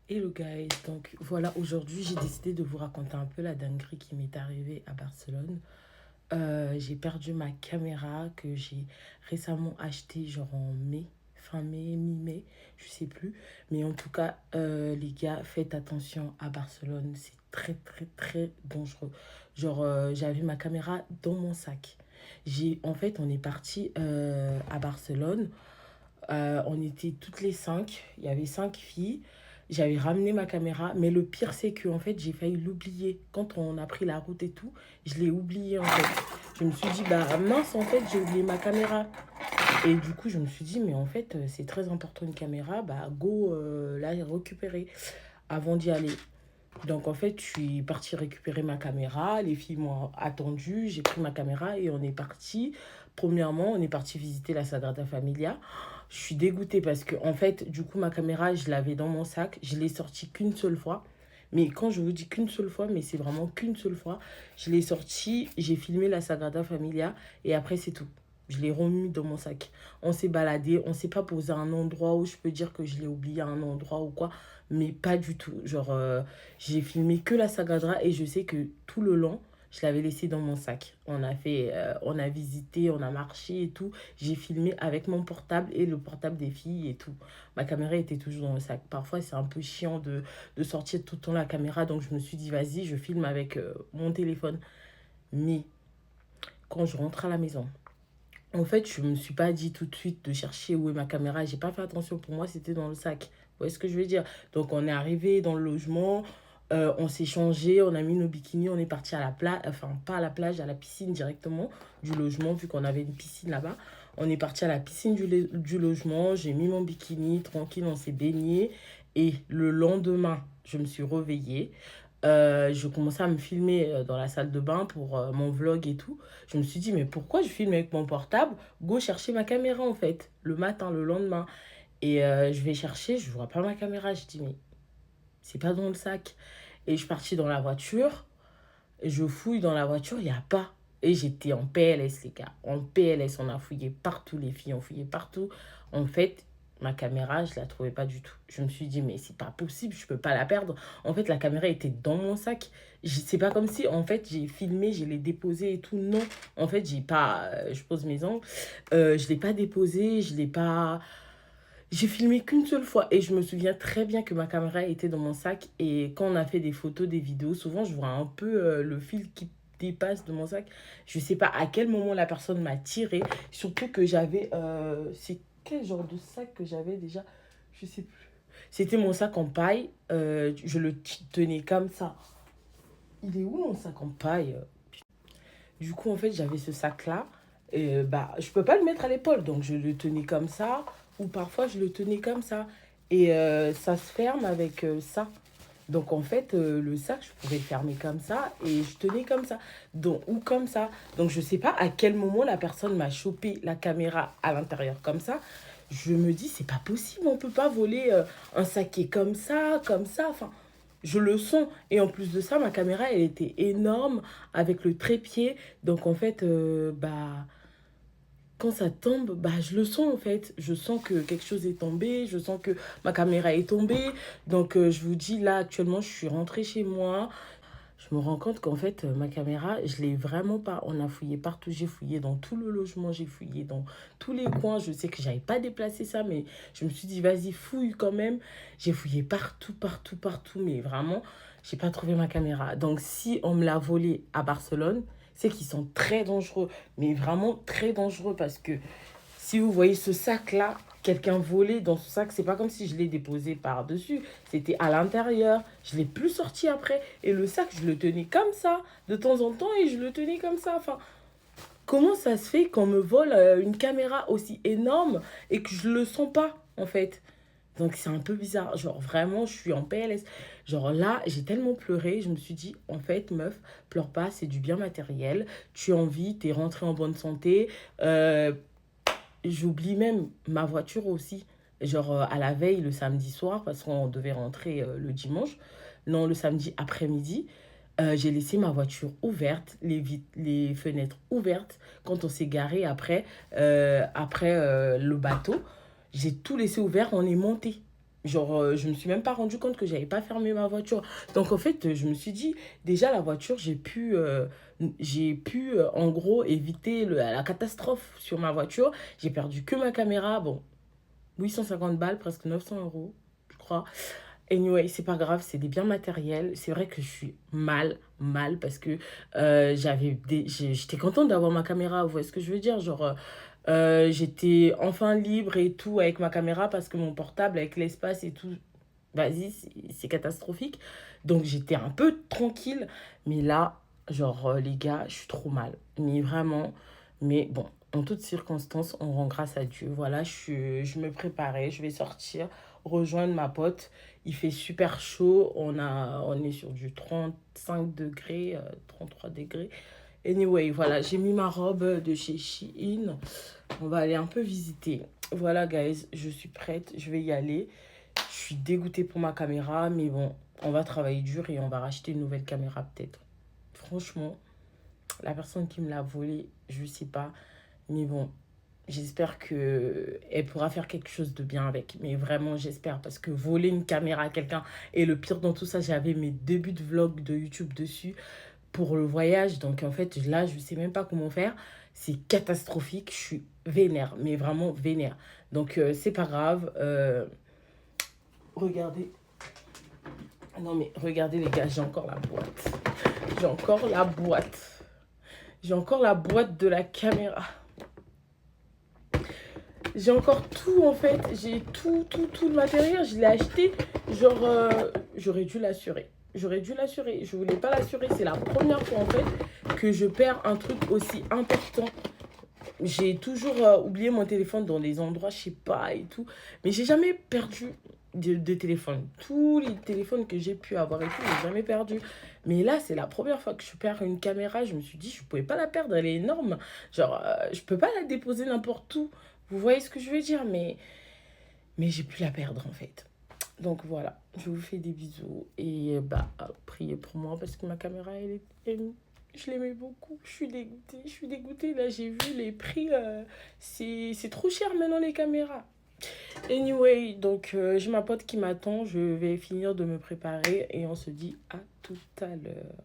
Hello guys, donc voilà, aujourd'hui j'ai décidé de vous raconter un peu la dinguerie qui m'est arrivée à Barcelone. J'ai perdu ma caméra que j'ai récemment achetée genre en mai, fin mai, mi-mai, je sais plus. Mais en tout cas, les gars, faites attention à Barcelone, c'est très très très dangereux. Genre, j'avais ma caméra dans mon sac. En fait, on est parti à Barcelone. On était toutes les cinq. Il y avait cinq filles. J'avais ramené ma caméra. Mais le pire, c'est que en fait, j'ai failli l'oublier. Quand on a pris la route et tout, je l'ai oublié en fait. Je me suis dit, bah mince, en fait, j'ai oublié ma caméra. Et du coup, je me suis dit, mais en fait, c'est très important une caméra. Bah, go, la récupérer avant d'y aller. Donc en fait, je suis partie récupérer ma caméra. Les filles m'ont attendu. J'ai pris ma caméra et on est parti. Premièrement, on est parti visiter la Sagrada Familia. Je suis dégoûtée parce que en fait, du coup, ma caméra, je l'avais dans mon sac. Je l'ai sortie qu'une seule fois. Mais quand je vous dis qu'une seule fois, mais c'est vraiment qu'une seule fois, je l'ai sortie, j'ai filmé la Sagrada Familia et après c'est tout. Je l'ai remis dans mon sac. On s'est baladé, on s'est pas posé à un endroit où je peux dire que je l'ai oublié à un endroit ou quoi, mais pas du tout. Genre, j'ai filmé que la Sagrada et je sais que tout le long, je l'avais laissé dans mon sac. On a visité, on a marché et tout. J'ai filmé avec mon portable et le portable des filles et tout. Ma caméra était toujours dans le sac. Parfois, c'est un peu chiant de sortir tout le temps la caméra. Donc, je me suis dit, vas-y, je filme avec mon téléphone. Mais quand je rentre à la maison, en fait, je me suis pas dit tout de suite de chercher où est ma caméra. J'ai pas fait attention. Pour moi, c'était dans le sac. Vous voyez ce que je veux dire? Donc, on est arrivé dans le logement. On s'est changé, on a mis nos bikinis, on est parti à la plage, enfin pas à la plage, à la piscine directement du logement, vu qu'on avait une piscine là-bas. On est parti à la piscine du logement, j'ai mis mon bikini, tranquille, on s'est baigné. Et le lendemain, je me suis réveillée. Je commençais à me filmer dans la salle de bain pour mon vlog et tout. Je me suis dit, mais pourquoi je filme avec mon portable? Go chercher ma caméra en fait, le matin, le lendemain. Et je vais chercher, je vois pas ma caméra. Je dis, mais c'est pas dans le sac. Et je suis partie dans la voiture, je fouille dans la voiture, il n'y a pas. Et j'étais en PLS, les gars. En PLS, on a fouillé partout, les filles ont fouillé partout. En fait, ma caméra, je la trouvais pas du tout. Je me suis dit, mais c'est pas possible, je peux pas la perdre. En fait, la caméra était dans mon sac. C'est pas comme si, en fait, j'ai filmé, je l'ai déposé et tout. Non, en fait, j'ai pas. Je pose mes ongles. Je l'ai pas déposé, je l'ai pas. J'ai filmé qu'une seule fois et je me souviens très bien que ma caméra était dans mon sac et quand on a fait des photos, des vidéos, souvent je vois un peu le fil qui dépasse de mon sac. Je sais pas à quel moment la personne m'a tiré, surtout que j'avais... c'est quel genre de sac que j'avais déjà? Je sais plus. C'était mon sac en paille, je le tenais comme ça. Il est où mon sac en paille? Du coup, en fait, j'avais ce sac-là. Et bah, je peux pas le mettre à l'épaule. Donc, je le tenais comme ça. Ou parfois, je le tenais comme ça. Et ça se ferme avec ça. Donc, en fait, le sac, je pouvais le fermer comme ça. Et je tenais comme ça. Donc, ou comme ça. Donc, je sais pas à quel moment la personne m'a chopé la caméra à l'intérieur comme ça. Je me dis, c'est pas possible. On peut pas voler un sac qui est comme ça, comme ça. Enfin, je le sens. Et en plus de ça, ma caméra, elle était énorme avec le trépied. Donc en fait, bah, quand ça tombe, bah, je le sens en fait. Je sens que quelque chose est tombé. Je sens que ma caméra est tombée. Donc je vous dis, là, actuellement, je suis rentrée chez moi. Je me rends compte qu'en fait, ma caméra, je l'ai vraiment pas. On a fouillé partout. J'ai fouillé dans tout le logement. J'ai fouillé dans tous les coins. Je sais que j'avais pas déplacé ça, mais je me suis dit, vas-y, fouille quand même. J'ai fouillé partout, partout, partout. Mais vraiment, j'ai pas trouvé ma caméra. Donc, si on me l'a volée à Barcelone, c'est qu'ils sont très dangereux. Mais vraiment très dangereux parce que si vous voyez ce sac-là, quelqu'un volé dans ce sac, c'est pas comme si je l'ai déposé par-dessus. C'était à l'intérieur. Je l'ai plus sorti après. Et le sac, je le tenais comme ça, de temps en temps, et je le tenais comme ça. Enfin, comment ça se fait qu'on me vole une caméra aussi énorme et que je le sens pas, en fait? Donc c'est un peu bizarre. Genre vraiment, je suis en PLS. Genre là, j'ai tellement pleuré. Je me suis dit, en fait, meuf, pleure pas, c'est du bien matériel. Tu en vis, t'es rentrée en bonne santé. J'oublie même ma voiture aussi. Genre à la veille, le samedi soir, parce qu'on devait rentrer le dimanche. Non, le samedi après-midi. J'ai laissé ma voiture ouverte, les fenêtres ouvertes. Quand on s'est garé après le bateau, j'ai tout laissé ouvert, on est monté. Genre, je me suis même pas rendu compte que j'avais pas fermé ma voiture. Donc, en fait, je me suis dit, déjà, la voiture, en gros, éviter la catastrophe sur ma voiture. J'ai perdu que ma caméra. Bon, 850 balles, presque 900 euros, je crois. Anyway, c'est pas grave, c'est des biens matériels. C'est vrai que je suis mal, parce que j'étais contente d'avoir ma caméra. Vous voyez ce que je veux dire? Genre, j'étais enfin libre et tout avec ma caméra parce que mon portable, avec l'espace et tout, vas-y, c'est catastrophique. Donc, j'étais un peu tranquille. Mais là, genre, les gars, je suis trop mal. Mais vraiment, mais bon, en toutes circonstances, on rend grâce à Dieu. Voilà, je me préparais, je vais sortir, rejoindre ma pote. Il fait super chaud. On est sur du 35 degrés, 33 degrés. Anyway, voilà, j'ai mis ma robe de chez Shein. On va aller un peu visiter. Voilà, guys, je suis prête. Je vais y aller. Je suis dégoûtée pour ma caméra, mais bon, on va travailler dur et on va racheter une nouvelle caméra peut-être. Franchement, la personne qui me l'a volée, je sais pas. Mais bon, j'espère que elle pourra faire quelque chose de bien avec. Mais vraiment, j'espère. Parce que voler une caméra à quelqu'un... Et le pire dans tout ça, j'avais mes débuts de vlog de YouTube dessus pour le voyage. Donc en fait, là, je sais même pas comment faire. C'est catastrophique. Je suis vénère. Mais vraiment vénère. Donc c'est pas grave. Regardez. Non mais regardez les gars, j'ai encore la boîte. J'ai encore la boîte. J'ai encore la boîte de la caméra. J'ai encore tout en fait. J'ai tout le matériel. Je l'ai acheté. Genre, j'aurais dû l'assurer. J'aurais dû l'assurer. Je voulais pas l'assurer. C'est la première fois en fait que je perds un truc aussi important. J'ai toujours oublié mon téléphone dans des endroits, je sais pas et tout. Mais j'ai jamais perdu de téléphone. Tous les téléphones que j'ai pu avoir et tout, j'ai jamais perdu. Mais là, c'est la première fois que je perds une caméra. Je me suis dit, je pouvais pas la perdre, elle est énorme. Genre, je peux pas la déposer n'importe où. Vous voyez ce que je veux dire? Mais j'ai pu la perdre en fait. Donc voilà, je vous fais des bisous et bah priez pour moi parce que ma caméra je l'aimais beaucoup. Je suis dégoûtée. Là, j'ai vu les prix, c'est trop cher maintenant les caméras. Anyway, donc j'ai ma pote qui m'attend, je vais finir de me préparer et on se dit à tout à l'heure.